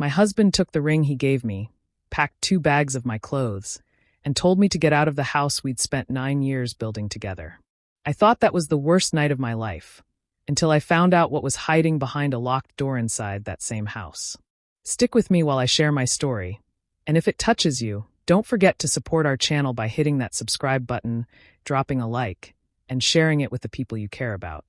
My husband took the ring he gave me, packed 2 bags of my clothes, and told me to get out of the house we'd spent 9 years building together. I thought that was the worst night of my life, until I found out what was hiding behind a locked door inside that same house. Stick with me while I share my story, and if it touches you, don't forget to support our channel by hitting that subscribe button, dropping a like, and sharing it with the people you care about.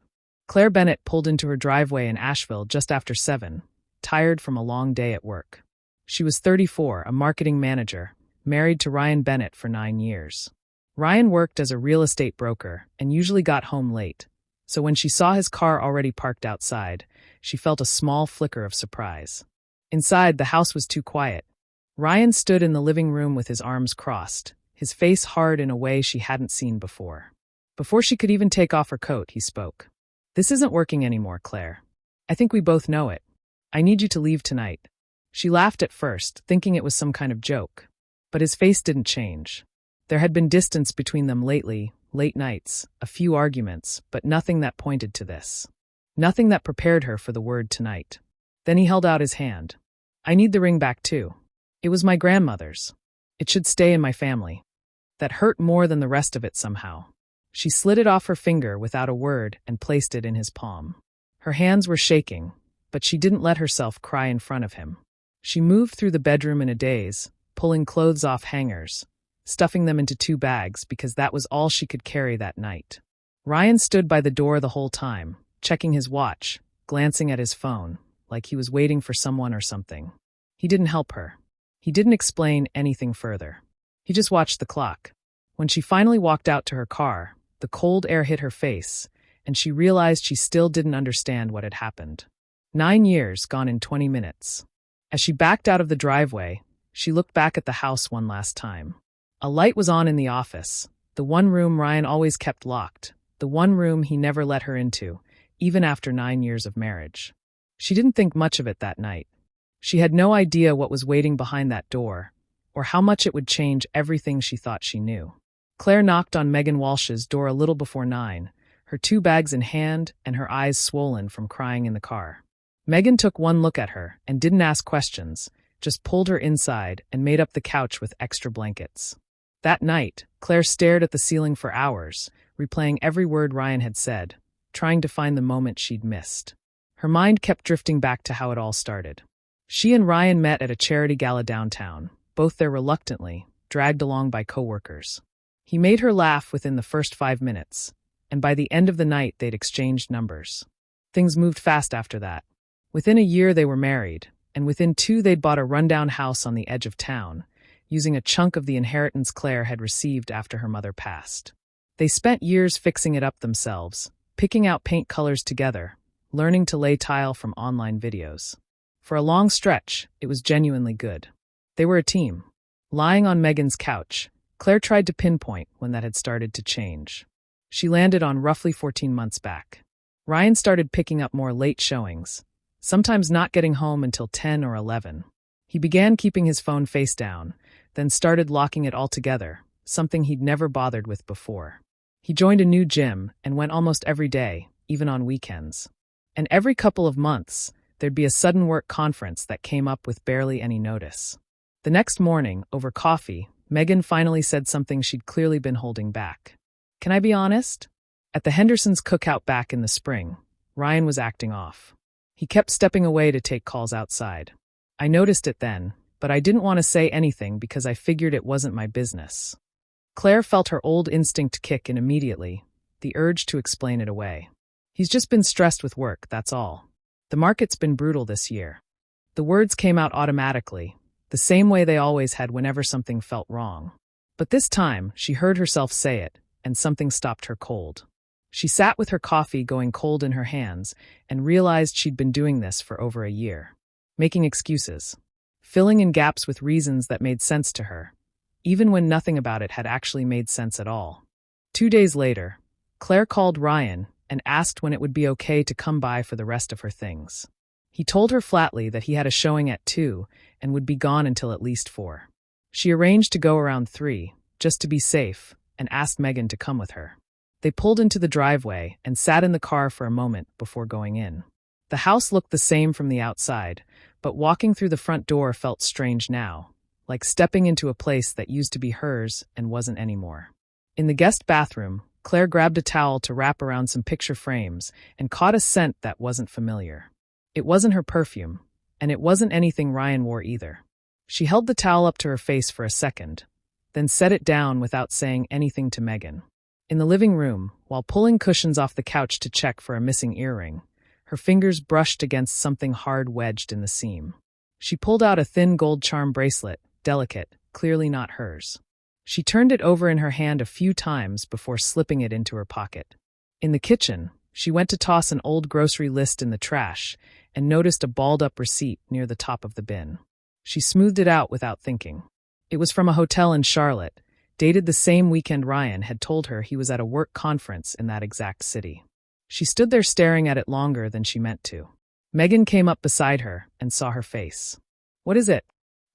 Claire Bennett pulled into her driveway in Asheville just after 7, tired from a long day at work. She was 34, a marketing manager, married to Ryan Bennett for 9 years. Ryan worked as a real estate broker and usually got home late, so when she saw his car already parked outside, she felt a small flicker of surprise. Inside, the house was too quiet. Ryan stood in the living room with his arms crossed, his face hard in a way she hadn't seen before. Before she could even take off her coat, he spoke. "This isn't working anymore, Claire. I think we both know it. I need you to leave tonight." She laughed at first, thinking it was some kind of joke. But his face didn't change. There had been distance between them lately, late nights, a few arguments, but nothing that pointed to this. Nothing that prepared her for the word tonight. Then he held out his hand. "I need the ring back too. It was my grandmother's. It should stay in my family." That hurt more than the rest of it somehow. She slid it off her finger without a word and placed it in his palm. Her hands were shaking, but she didn't let herself cry in front of him. She moved through the bedroom in a daze, pulling clothes off hangers, stuffing them into 2 bags because that was all she could carry that night. Ryan stood by the door the whole time, checking his watch, glancing at his phone, like he was waiting for someone or something. He didn't help her. He didn't explain anything further. He just watched the clock. When she finally walked out to her car, the cold air hit her face, and she realized she still didn't understand what had happened. 9 years gone in 20 minutes. As she backed out of the driveway, she looked back at the house one last time. A light was on in the office, the one room Ryan always kept locked, the one room he never let her into, even after 9 years of marriage. She didn't think much of it that night. She had no idea what was waiting behind that door, or how much it would change everything she thought she knew. Claire knocked on Megan Walsh's door a little before 9, her 2 bags in hand and her eyes swollen from crying in the car. Megan took one look at her and didn't ask questions, just pulled her inside and made up the couch with extra blankets. That night, Claire stared at the ceiling for hours, replaying every word Ryan had said, trying to find the moment she'd missed. Her mind kept drifting back to how it all started. She and Ryan met at a charity gala downtown, both there reluctantly, dragged along by coworkers. He made her laugh within the first 5 minutes, and by the end of the night they'd exchanged numbers. Things moved fast after that. Within a year they were married, and within 2 they'd bought a rundown house on the edge of town, using a chunk of the inheritance Claire had received after her mother passed. They spent years fixing it up themselves, picking out paint colors together, learning to lay tile from online videos. For a long stretch, it was genuinely good. They were a team. Lying on Megan's couch, Claire tried to pinpoint when that had started to change. She landed on roughly 14 months back. Ryan started picking up more late showings, sometimes not getting home until 10 or 11. He began keeping his phone face down, then started locking it altogether, something he'd never bothered with before. He joined a new gym and went almost every day, even on weekends. And every couple of months, there'd be a sudden work conference that came up with barely any notice. The next morning, over coffee, Megan finally said something she'd clearly been holding back. "Can I be honest? At the Hendersons' cookout back in the spring, Ryan was acting off. He kept stepping away to take calls outside. I noticed it then, but I didn't want to say anything because I figured it wasn't my business." Claire felt her old instinct kick in immediately, the urge to explain it away. "He's just been stressed with work, that's all. The market's been brutal this year." The words came out automatically, the same way they always had whenever something felt wrong. But this time, she heard herself say it, and something stopped her cold. She sat with her coffee going cold in her hands and realized she'd been doing this for over a year. Making excuses. Filling in gaps with reasons that made sense to her, even when nothing about it had actually made sense at all. 2 days later, Claire called Ryan and asked when it would be okay to come by for the rest of her things. He told her flatly that he had a showing at 2 and would be gone until at least 4. She arranged to go around 3, just to be safe, and asked Megan to come with her. They pulled into the driveway and sat in the car for a moment before going in. The house looked the same from the outside, but walking through the front door felt strange now, like stepping into a place that used to be hers and wasn't anymore. In the guest bathroom, Claire grabbed a towel to wrap around some picture frames and caught a scent that wasn't familiar. It wasn't her perfume, and it wasn't anything Ryan wore either. She held the towel up to her face for a second, then set it down without saying anything to Megan. In the living room, while pulling cushions off the couch to check for a missing earring, her fingers brushed against something hard wedged in the seam. She pulled out a thin gold charm bracelet, delicate, clearly not hers. She turned it over in her hand a few times before slipping it into her pocket. In the kitchen, she went to toss an old grocery list in the trash and noticed a balled-up receipt near the top of the bin. She smoothed it out without thinking. It was from a hotel in Charlotte, dated the same weekend Ryan had told her he was at a work conference in that exact city. She stood there staring at it longer than she meant to. Megan came up beside her and saw her face. "What is it?"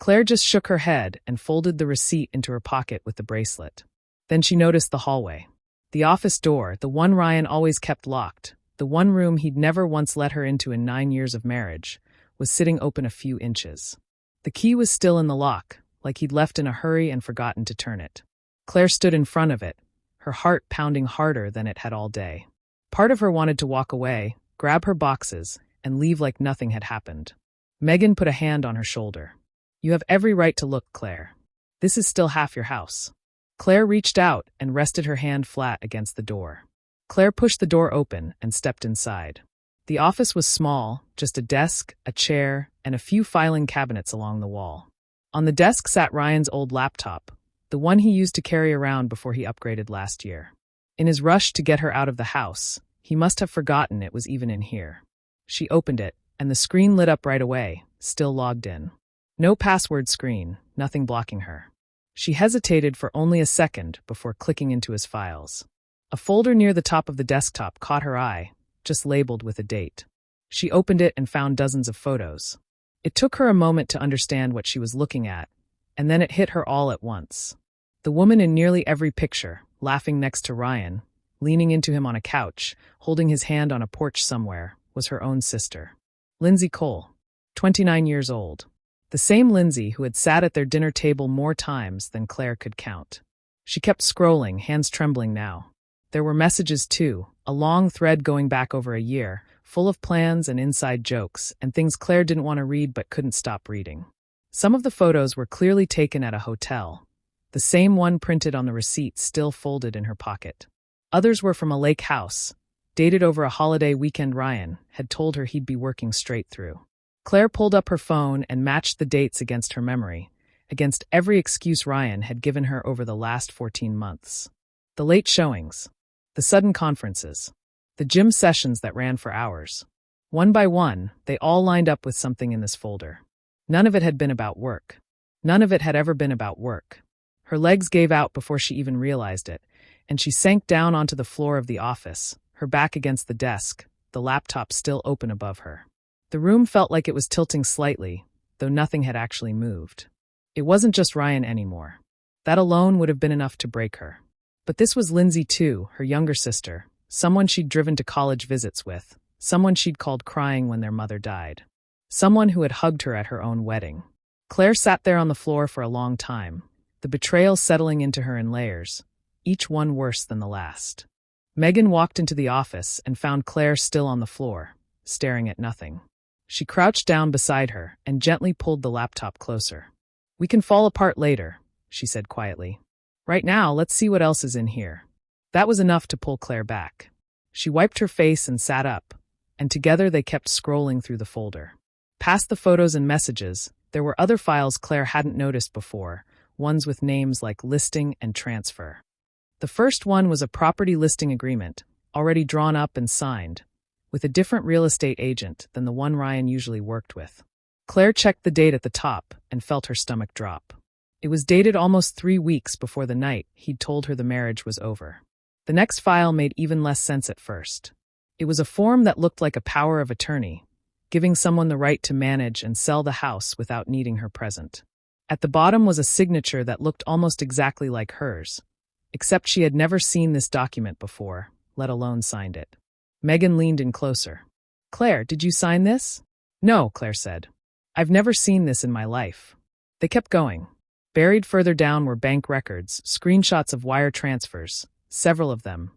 Claire just shook her head and folded the receipt into her pocket with the bracelet. Then she noticed the hallway. The office door, the one Ryan always kept locked, the one room he'd never once let her into in 9 years of marriage, was sitting open a few inches. The key was still in the lock, like he'd left in a hurry and forgotten to turn it. Claire stood in front of it, her heart pounding harder than it had all day. Part of her wanted to walk away, grab her boxes, and leave like nothing had happened. Megan put a hand on her shoulder. "You have every right to look, Claire. This is still half your house." Claire reached out and rested her hand flat against the door. Claire pushed the door open and stepped inside. The office was small, just a desk, a chair, and a few filing cabinets along the wall. On the desk sat Ryan's old laptop, the one he used to carry around before he upgraded last year. In his rush to get her out of the house, he must have forgotten it was even in here. She opened it, and the screen lit up right away, still logged in. No password screen, nothing blocking her. She hesitated for only a second before clicking into his files. A folder near the top of the desktop caught her eye, just labeled with a date. She opened it and found dozens of photos. It took her a moment to understand what she was looking at, and then it hit her all at once. The woman in nearly every picture, laughing next to Ryan, leaning into him on a couch, holding his hand on a porch somewhere, was her own sister. Lindsay Cole, 29 years old. The same Lindsay who had sat at their dinner table more times than Claire could count. She kept scrolling, hands trembling now. There were messages too, a long thread going back over a year, full of plans and inside jokes, and things Claire didn't want to read but couldn't stop reading. Some of the photos were clearly taken at a hotel, the same one printed on the receipt still folded in her pocket. Others were from a lake house, dated over a holiday weekend Ryan had told her he'd be working straight through. Claire pulled up her phone and matched the dates against her memory, against every excuse Ryan had given her over the last 14 months. The late showings, the sudden conferences, the gym sessions that ran for hours. One by one, they all lined up with something in this folder. None of it had been about work. None of it had ever been about work. Her legs gave out before she even realized it, and she sank down onto the floor of the office, her back against the desk, the laptop still open above her. The room felt like it was tilting slightly, though nothing had actually moved. It wasn't just Ryan anymore. That alone would have been enough to break her. But this was Lindsay too, her younger sister, someone she'd driven to college visits with, someone she'd called crying when their mother died, someone who had hugged her at her own wedding. Claire sat there on the floor for a long time, the betrayal settling into her in layers, each one worse than the last. Megan walked into the office and found Claire still on the floor, staring at nothing. She crouched down beside her and gently pulled the laptop closer. "We can fall apart later," she said quietly. "Right now, let's see what else is in here." That was enough to pull Claire back. She wiped her face and sat up, and together they kept scrolling through the folder. Past the photos and messages, there were other files Claire hadn't noticed before, ones with names like listing and transfer. The first one was a property listing agreement, already drawn up and signed, with a different real estate agent than the one Ryan usually worked with. Claire checked the date at the top and felt her stomach drop. It was dated almost 3 weeks before the night he'd told her the marriage was over. The next file made even less sense at first. It was a form that looked like a power of attorney, giving someone the right to manage and sell the house without needing her present. At the bottom was a signature that looked almost exactly like hers, except she had never seen this document before, let alone signed it. Megan leaned in closer. "Claire, did you sign this?" "No," Claire said. I've never seen this in my life. They kept going. Buried further down were bank records, screenshots of wire transfers, several of them,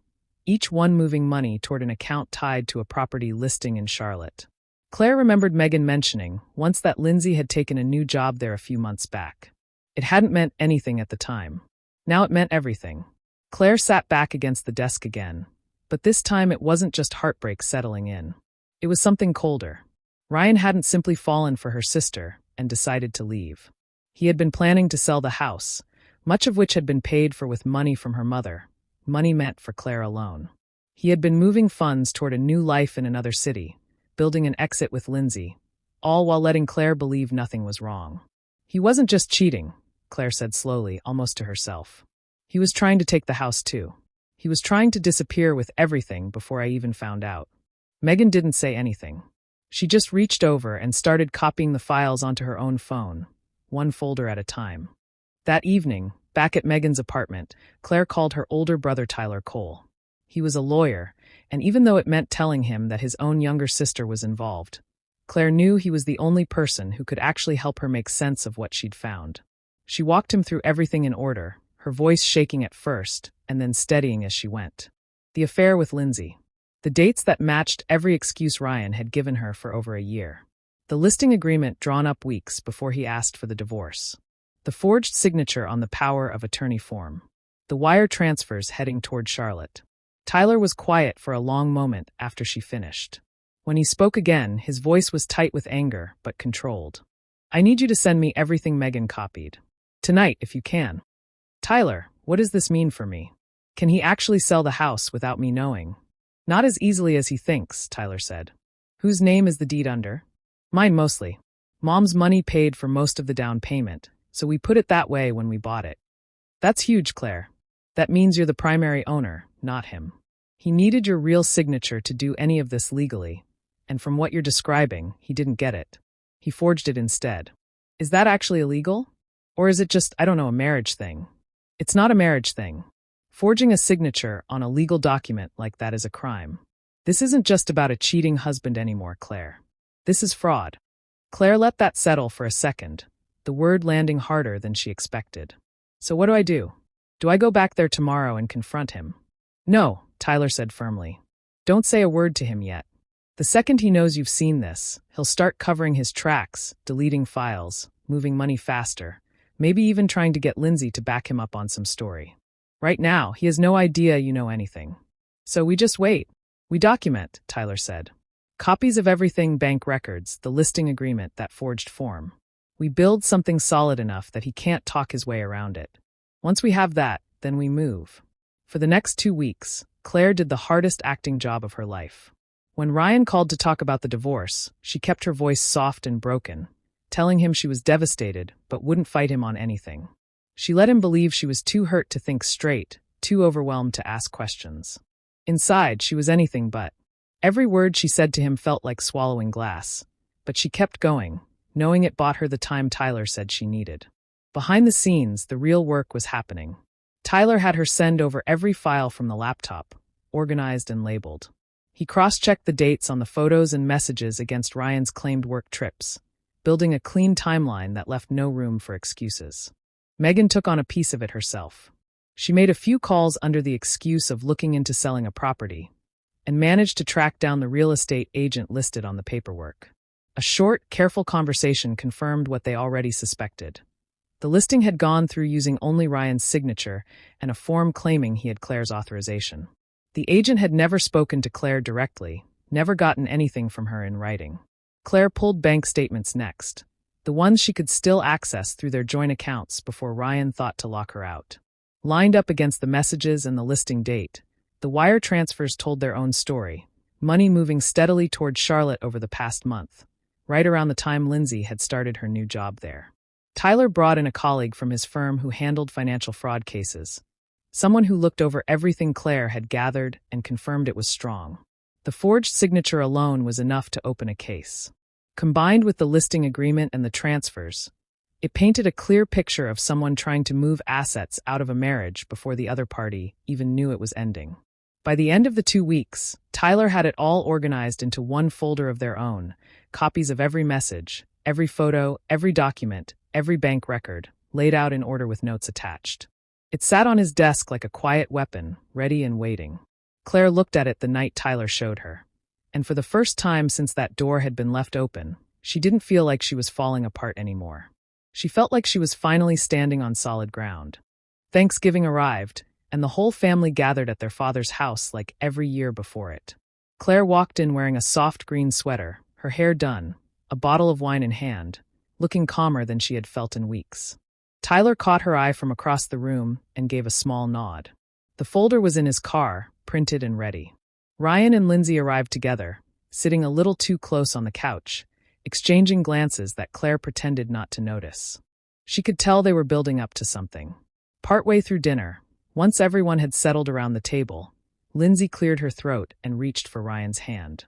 each one moving money toward an account tied to a property listing in Charlotte. Claire remembered Megan mentioning once that Lindsay had taken a new job there a few months back. It hadn't meant anything at the time. Now it meant everything. Claire sat back against the desk again, but this time it wasn't just heartbreak settling in. It was something colder. Ryan hadn't simply fallen for her sister and decided to leave. He had been planning to sell the house, much of which had been paid for with money from her mother, money meant for Claire alone. He had been moving funds toward a new life in another city, building an exit with Lindsay, all while letting Claire believe nothing was wrong. He wasn't just cheating, Claire said slowly, almost to herself. He was trying to take the house too. He was trying to disappear with everything before I even found out. Megan didn't say anything. She just reached over and started copying the files onto her own phone, one folder at a time. That evening, back at Megan's apartment, Claire called her older brother Tyler Cole. He was a lawyer, and even though it meant telling him that his own younger sister was involved, Claire knew he was the only person who could actually help her make sense of what she'd found. She walked him through everything in order, her voice shaking at first, and then steadying as she went. The affair with Lindsay. The dates that matched every excuse Ryan had given her for over a year. The listing agreement drawn up weeks before he asked for the divorce. The forged signature on the power of attorney form. The wire transfers heading toward Charlotte. Tyler was quiet for a long moment after she finished. When he spoke again, his voice was tight with anger, but controlled. I need you to send me everything Megan copied. Tonight, if you can. Tyler, what does this mean for me? Can he actually sell the house without me knowing? Not as easily as he thinks, Tyler said. Whose name is the deed under? Mine mostly. Mom's money paid for most of the down payment, so we put it that way when we bought it. That's huge, Claire. That means you're the primary owner, not him. He needed your real signature to do any of this legally, and from what you're describing, he didn't get it. He forged it instead. Is that actually illegal? Or is it just, I don't know, a marriage thing? It's not a marriage thing. Forging a signature on a legal document like that is a crime. This isn't just about a cheating husband anymore, Claire. This is fraud. Claire let that settle for a second, the word landing harder than she expected. So what do I do? Do I go back there tomorrow and confront him? No, Tyler said firmly. Don't say a word to him yet. The second he knows you've seen this, he'll start covering his tracks, deleting files, moving money faster, maybe even trying to get Lindsay to back him up on some story. Right now, he has no idea you know anything. So we just wait. We document, Tyler said. Copies of everything, bank records, the listing agreement, that forged form. We build something solid enough that he can't talk his way around it. Once we have that, then we move. For the next 2 weeks, Claire did the hardest acting job of her life. When Ryan called to talk about the divorce, she kept her voice soft and broken, telling him she was devastated but wouldn't fight him on anything. She let him believe she was too hurt to think straight, too overwhelmed to ask questions. Inside, she was anything but. Every word she said to him felt like swallowing glass, but she kept going, knowing it bought her the time Tyler said she needed. Behind the scenes, the real work was happening. Tyler had her send over every file from the laptop, organized and labeled. He cross-checked the dates on the photos and messages against Ryan's claimed work trips, building a clean timeline that left no room for excuses. Megan took on a piece of it herself. She made a few calls under the excuse of looking into selling a property, and managed to track down the real estate agent listed on the paperwork. A short, careful conversation confirmed what they already suspected. The listing had gone through using only Ryan's signature and a form claiming he had Claire's authorization. The agent had never spoken to Claire directly, never gotten anything from her in writing. Claire pulled bank statements next, the ones she could still access through their joint accounts before Ryan thought to lock her out. Lined up against the messages and the listing date, the wire transfers told their own story, money moving steadily toward Charlotte over the past month, right around the time Lindsay had started her new job there. Tyler brought in a colleague from his firm who handled financial fraud cases, someone who looked over everything Claire had gathered and confirmed it was strong. The forged signature alone was enough to open a case. Combined with the listing agreement and the transfers, it painted a clear picture of someone trying to move assets out of a marriage before the other party even knew it was ending. By the end of the 2 weeks, Tyler had it all organized into one folder of their own, copies of every message, Every photo, every document, every bank record, laid out in order with notes attached. It sat on his desk like a quiet weapon, ready and waiting. Claire looked at it the night Tyler showed her. And for the first time since that door had been left open, she didn't feel like she was falling apart anymore. She felt like she was finally standing on solid ground. Thanksgiving arrived, and the whole family gathered at their father's house like every year before it. Claire walked in wearing a soft green sweater, her hair done, a bottle of wine in hand, looking calmer than she had felt in weeks. Tyler caught her eye from across the room and gave a small nod. The folder was in his car, printed and ready. Ryan and Lindsay arrived together, sitting a little too close on the couch, exchanging glances that Claire pretended not to notice. She could tell they were building up to something. Partway through dinner, once everyone had settled around the table, Lindsay cleared her throat and reached for Ryan's hand.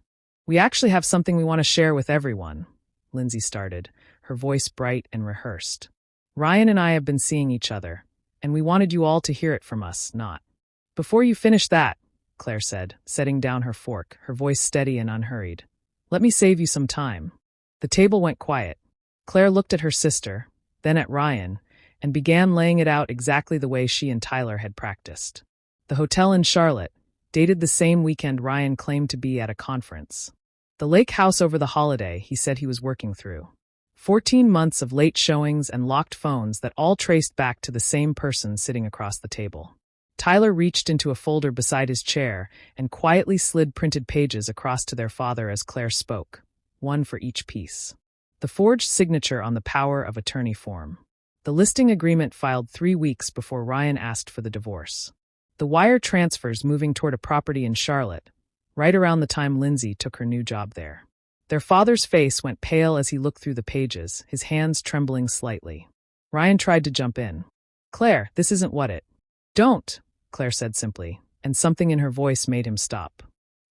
"We actually have something we want to share with everyone," Lindsay started, her voice bright and rehearsed. "Ryan and I have been seeing each other, and we wanted you all to hear it from us, not." "Before you finish that," Claire said, setting down her fork, her voice steady and unhurried, "let me save you some time." The table went quiet. Claire looked at her sister, then at Ryan, and began laying it out exactly the way she and Tyler had practiced. The hotel in Charlotte, dated the same weekend Ryan claimed to be at a conference. The lake house over the holiday he said he was working through. 14 months of late showings and locked phones that all traced back to the same person sitting across the table. Tyler reached into a folder beside his chair and quietly slid printed pages across to their father as Claire spoke, one for each piece. The forged signature on the power of attorney form. The listing agreement filed 3 weeks before Ryan asked for the divorce. The wire transfers moving toward a property in Charlotte, right around the time Lindsay took her new job there. Their father's face went pale as he looked through the pages, his hands trembling slightly. Ryan tried to jump in. "Claire, this isn't what it—" "Don't," Claire said simply, and something in her voice made him stop.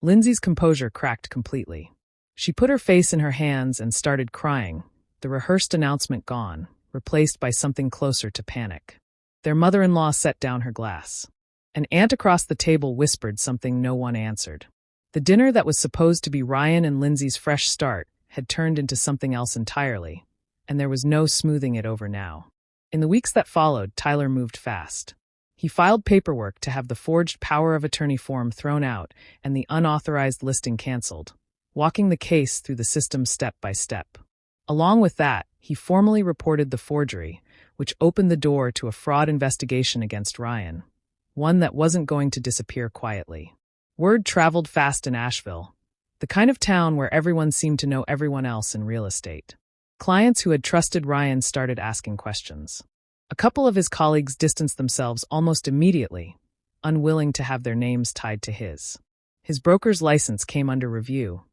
Lindsay's composure cracked completely. She put her face in her hands and started crying, the rehearsed announcement gone, replaced by something closer to panic. Their mother-in-law set down her glass. An aunt across the table whispered something no one answered. The dinner that was supposed to be Ryan and Lindsay's fresh start had turned into something else entirely, and there was no smoothing it over now. In the weeks that followed, Tyler moved fast. He filed paperwork to have the forged power of attorney form thrown out and the unauthorized listing canceled, walking the case through the system step by step. Along with that, he formally reported the forgery, which opened the door to a fraud investigation against Ryan, one that wasn't going to disappear quietly. Word traveled fast in Asheville, the kind of town where everyone seemed to know everyone else in real estate. Clients who had trusted Ryan started asking questions. A couple of his colleagues distanced themselves almost immediately, unwilling to have their names tied to his. His broker's license came under review,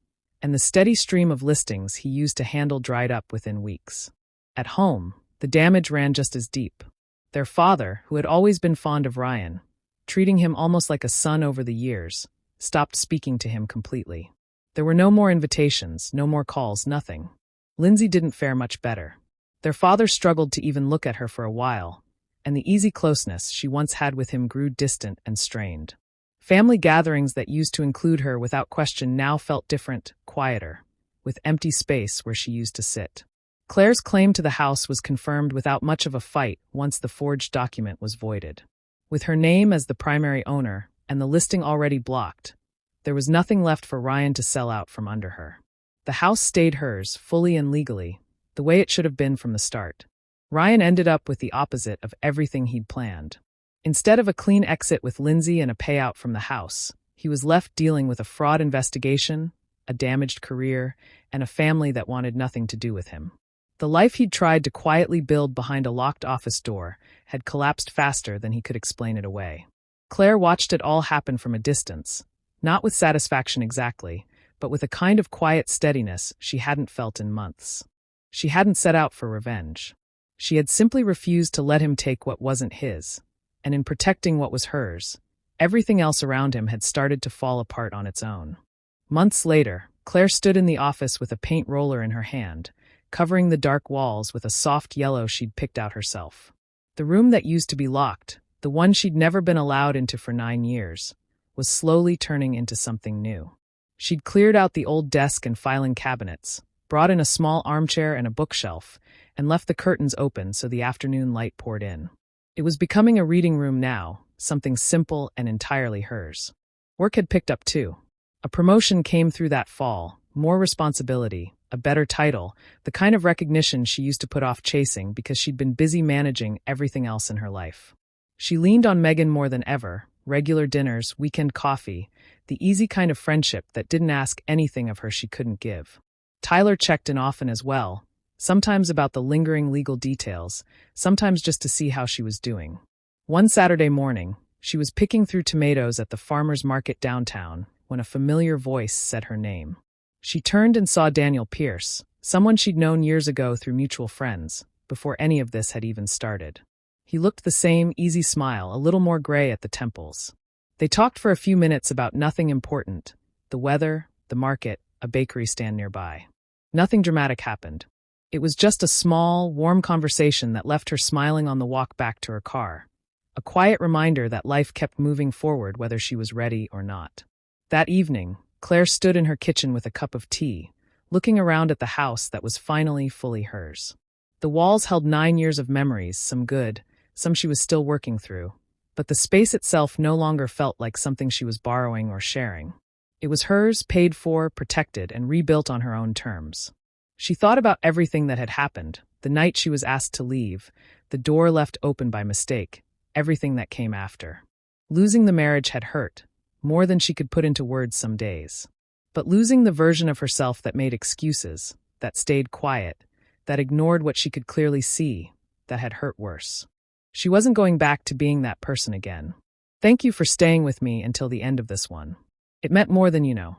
and the steady stream of listings he used to handle dried up within weeks. At home, the damage ran just as deep. Their father, who had always been fond of Ryan, treating him almost like a son over the years, stopped speaking to him completely. There were no more invitations, no more calls, nothing. Lindsay didn't fare much better. Their father struggled to even look at her for a while, and the easy closeness she once had with him grew distant and strained. Family gatherings that used to include her without question now felt different, quieter, with empty space where she used to sit. Claire's claim to the house was confirmed without much of a fight once the forged document was voided. With her name as the primary owner and the listing already blocked, there was nothing left for Ryan to sell out from under her. The house stayed hers, fully and legally, the way it should have been from the start. Ryan ended up with the opposite of everything he'd planned. Instead of a clean exit with Lindsay and a payout from the house, he was left dealing with a fraud investigation, a damaged career, and a family that wanted nothing to do with him. The life he'd tried to quietly build behind a locked office door had collapsed faster than he could explain it away. Claire watched it all happen from a distance, not with satisfaction exactly, but with a kind of quiet steadiness she hadn't felt in months. She hadn't set out for revenge. She had simply refused to let him take what wasn't his, and in protecting what was hers, everything else around him had started to fall apart on its own. Months later, Claire stood in the office with a paint roller in her hand, covering the dark walls with a soft yellow she'd picked out herself. The room that used to be locked, the one she'd never been allowed into for 9 years, was slowly turning into something new. She'd cleared out the old desk and filing cabinets, brought in a small armchair and a bookshelf, and left the curtains open so the afternoon light poured in. It was becoming a reading room now, something simple and entirely hers. Work had picked up too. A promotion came through that fall, more responsibility, a better title, the kind of recognition she used to put off chasing because she'd been busy managing everything else in her life. She leaned on Megan more than ever, regular dinners, weekend coffee, the easy kind of friendship that didn't ask anything of her she couldn't give. Tyler checked in often as well, sometimes about the lingering legal details, sometimes just to see how she was doing. One Saturday morning, she was picking through tomatoes at the farmer's market downtown when a familiar voice said her name. She turned and saw Daniel Pierce, someone she'd known years ago through mutual friends, before any of this had even started. He looked the same, easy smile, a little more gray at the temples. They talked for a few minutes about nothing important, the weather, the market, a bakery stand nearby. Nothing dramatic happened. It was just a small, warm conversation that left her smiling on the walk back to her car. A quiet reminder that life kept moving forward whether she was ready or not. That evening, Claire stood in her kitchen with a cup of tea, looking around at the house that was finally fully hers. The walls held 9 years of memories, some good, some she was still working through, but the space itself no longer felt like something she was borrowing or sharing. It was hers, paid for, protected, and rebuilt on her own terms. She thought about everything that had happened, the night she was asked to leave, the door left open by mistake, everything that came after. Losing the marriage had hurt, more than she could put into words some days. But losing the version of herself that made excuses, that stayed quiet, that ignored what she could clearly see, that had hurt worse. She wasn't going back to being that person again. Thank you for staying with me until the end of this one. It meant more than you know.